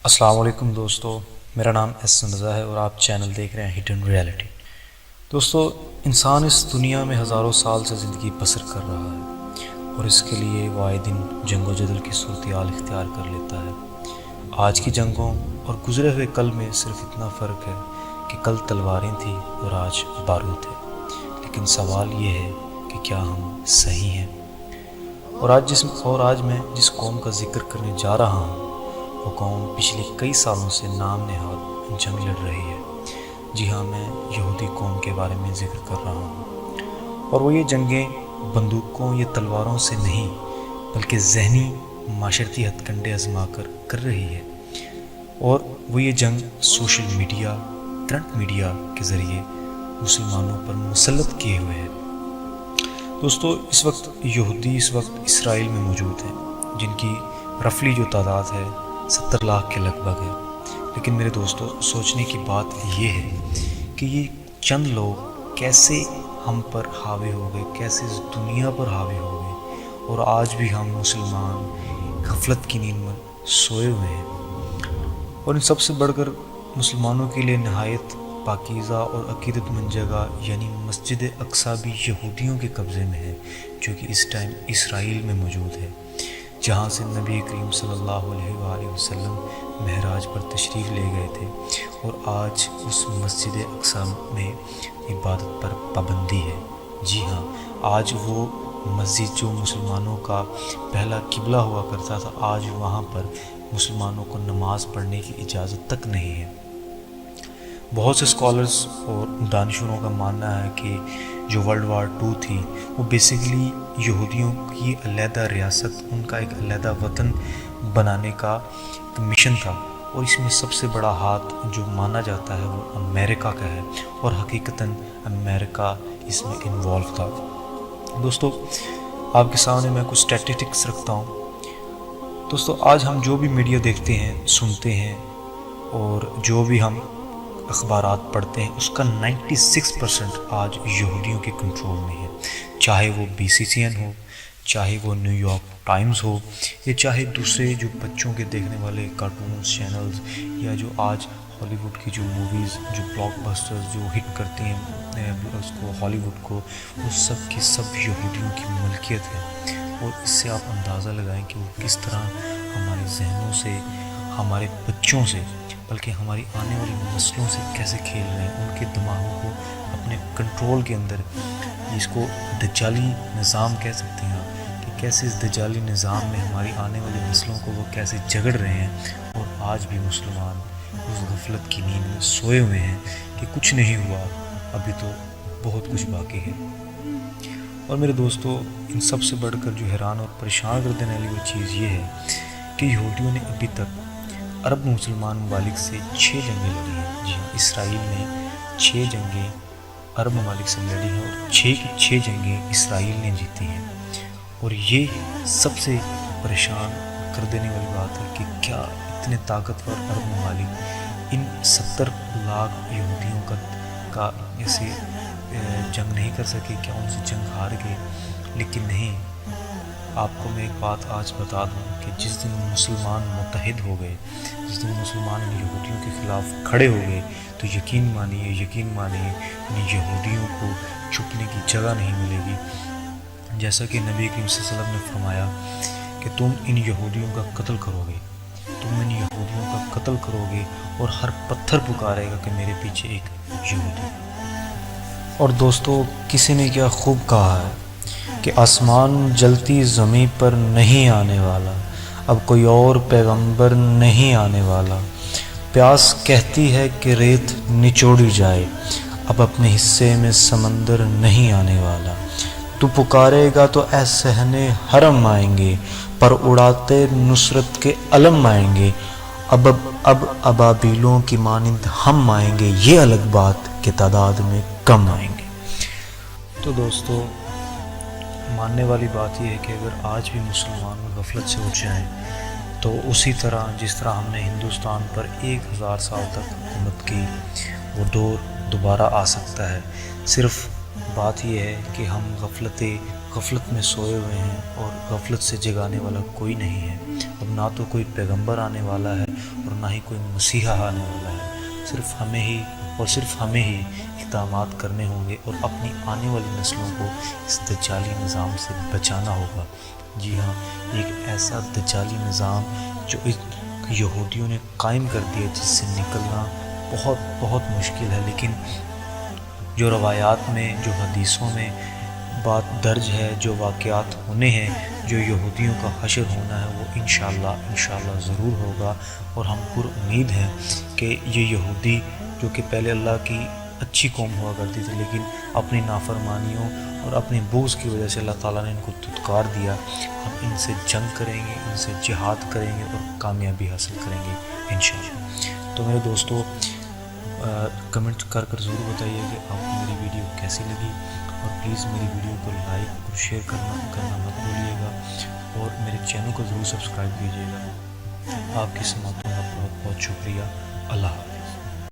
السلام علیکم دوستو، میرا نام احسن رضا ہے اور آپ چینل دیکھ رہے ہیں ہڈن ریالٹی۔ دوستو، انسان اس دنیا میں ہزاروں سال سے زندگی بسر کر رہا ہے اور اس کے لیے وہ آئے دن جنگ و جدل کی صورتحال اختیار کر لیتا ہے۔ آج کی جنگوں اور گزرے ہوئے کل میں صرف اتنا فرق ہے کہ کل تلواریں تھیں اور آج بارود ہے، لیکن سوال یہ ہے کہ کیا ہم صحیح ہیں؟ اور آج میں جس قوم کا ذکر کرنے جا رہا ہوں وہ قوم پچھلے کئی سالوں سے نام نہاد جنگ لڑ رہی ہے۔ جی ہاں، میں یہودی قوم کے بارے میں ذکر کر رہا ہوں، اور وہ یہ جنگیں بندوقوں یا تلواروں سے نہیں بلکہ ذہنی معاشرتی ہتھ کنڈے آزما کر رہی ہے، اور وہ یہ جنگ سوشل میڈیا، کرنٹ میڈیا کے ذریعے مسلمانوں پر مسلط کیے ہوئے ہے۔ دوستو، اس وقت اسرائیل میں موجود ہیں، جن کی رفلی جو تعداد ہے 70 لاکھ کے لگ بھگ ہے۔ لیکن میرے دوستو، سوچنے کی بات یہ ہے کہ یہ چند لوگ کیسے ہم پر حاوی ہو گئے، کیسے اس دنیا پر حاوی ہو گئے، اور آج بھی ہم مسلمان غفلت کی نیند میں سوئے ہوئے ہیں۔ اور ان سب سے بڑھ کر مسلمانوں کے لیے نہایت پاکیزہ اور عقیدت مند جگہ یعنی مسجد اقصیٰ بھی یہودیوں کے قبضے میں ہے، جو کہ اس ٹائم اسرائیل میں موجود ہے، جہاں سے نبی کریم صلی اللہ علیہ وآلہ وسلم معراج پر تشریف لے گئے تھے، اور آج اس مسجد اقصیٰ میں عبادت پر پابندی ہے۔ جی ہاں، آج وہ مسجد جو مسلمانوں کا پہلا قبلہ ہوا کرتا تھا، آج وہاں پر مسلمانوں کو نماز پڑھنے کی اجازت تک نہیں ہے۔ بہت سے اسکالرز اور دانشوروں کا ماننا ہے کہ جو ورلڈ وار 2 تھی وہ بیسیکلی یہودیوں کی علیحدہ ریاست، ان کا ایک علیحدہ وطن بنانے کا ایک مشن تھا، اور اس میں سب سے بڑا ہاتھ جو مانا جاتا ہے وہ امریکہ کا ہے، اور حقیقتاً امریکہ اس میں انوالو تھا۔ دوستو، آپ کے سامنے میں کچھ اسٹیٹسٹکس رکھتا ہوں۔ دوستو، آج ہم جو بھی میڈیا دیکھتے ہیں، سنتے ہیں، اور جو بھی ہم اخبارات پڑھتے ہیں، اس کا 96% آج یہودیوں کے کنٹرول میں ہے، چاہے وہ BCCN ہو، چاہے وہ نیو یارک ٹائمز ہو، یا چاہے دوسرے جو بچوں کے دیکھنے والے کارٹونز چینلز، یا جو آج ہالی ووڈ کی جو موویز، جو بلاک بسٹرز جو ہٹ کرتی ہیں اس کو ہالی ووڈ کو، وہ سب کی سب یہودیوں کی ملکیت ہے۔ اور اس سے آپ اندازہ لگائیں کہ وہ کس طرح ہمارے ذہنوں سے، ہمارے بچوں سے، بلکہ ہماری آنے والی نسلوں سے کیسے کھیل رہے ہیں، ان کے دماغوں کو اپنے کنٹرول کے اندر، جس کو دجالی نظام کہہ سکتے ہیں آپ، کہ کیسے اس دجالی نظام میں ہماری آنے والی نسلوں کو وہ کیسے جگڑ رہے ہیں، اور آج بھی مسلمان اس غفلت کی نیند میں سوئے ہوئے ہیں کہ کچھ نہیں ہوا، ابھی تو بہت کچھ باقی ہے۔ اور میرے دوستو، ان سب سے بڑھ کر جو حیران اور پریشان کر دینے والی وہ چیز یہ ہے کہ یہودیوں نے ابھی تک عرب مسلمان ممالک سے 6 جنگیں لڑی ہیں۔ جی ہاں، اسرائیل نے 6 جنگیں عرب ممالک سے لڑی ہیں، اور 6 کی 6 جنگیں اسرائیل نے جیتی ہیں۔ اور یہ سب سے پریشان کر دینے والی بات ہے کہ کیا اتنے طاقتور عرب ممالک ان 70 لاکھ یہودیوں کا ایسے جنگ نہیں کر سکے، کیا ان سے جنگ ہار گئے؟ لیکن نہیں، آپ کو میں ایک بات آج بتا دوں کہ جس دن مسلمان متحد ہو گئے، جس دن مسلمان ان یہودیوں کے خلاف کھڑے ہو گئے، تو یقین مانیے ان یہودیوں کو چھپنے کی جگہ نہیں ملے گی۔ جیسا کہ نبی کریم صلی اللہ علیہ وسلم نے فرمایا کہ تم ان یہودیوں کا قتل کرو گے، اور ہر پتھر پکارے گا کہ میرے پیچھے ایک یہودی۔ اور دوستو، کسی نے کیا خوب کہا ہے کہ آسمان جلتی زمیں پر نہیں آنے والا، اب کوئی اور پیغمبر نہیں آنے والا، پیاس کہتی ہے کہ ریت نچوڑی جائے، اب اپنے حصے میں سمندر نہیں آنے والا، تو پکارے گا تو اے صحنے حرم آئیں گے، پر اڑاتے نصرت کے علم آئیں گے، اب ابابیلوں کی مانند ہم آئیں گے، یہ الگ بات کہ تعداد میں کم آئیں گے۔ تو دوستو، ماننے والی بات یہ ہے کہ اگر آج بھی مسلمان غفلت سے اٹھ جائیں تو اسی طرح جس طرح ہم نے ہندوستان پر 1000 سال تک حکومت کی، وہ دور دوبارہ آ سکتا ہے۔ صرف بات یہ ہے کہ ہم غفلت میں سوئے ہوئے ہیں، اور غفلت سے جگانے والا کوئی نہیں ہے۔ اب نہ تو کوئی پیغمبر آنے والا ہے، اور نہ ہی کوئی مسیحا آنے والا ہے، صرف ہمیں ہی اقدامات کرنے ہوں گے اور اپنی آنے والی نسلوں کو اس دجالی نظام سے بچانا ہوگا۔ جی ہاں، ایک ایسا دجالی نظام جو یہودیوں نے قائم کر دیا، جس سے نکلنا بہت بہت مشکل ہے، لیکن جو روایات میں، جو حدیثوں میں بات درج ہے، جو واقعات ہونے ہیں، جو یہودیوں کا حشر ہونا ہے، وہ انشاءاللہ ضرور ہوگا۔ اور ہم پر امید ہیں کہ یہ یہودی جو کہ پہلے اللہ کی اچھی قوم ہوا کرتی تھی، لیکن اپنی نافرمانیوں اور اپنے بغض کی وجہ سے اللہ تعالیٰ نے ان کو دھتکار دیا، ہم ان سے جنگ کریں گے، ان سے جہاد کریں گے اور کامیابی حاصل کریں گے انشاءاللہ۔ تو میرے دوستو، کمنٹ کر ضرور بتائیے کہ آپ کو میری ویڈیو کیسی لگی، اور پلیز میری ویڈیو کو لائک اور شیئر کرنا مت بھولیے گا، اور میرے چینل کو ضرور سبسکرائب کیجیے گا۔ آپ کی سماعتوں کا بہت بہت شکریہ۔ اللہ حافظ۔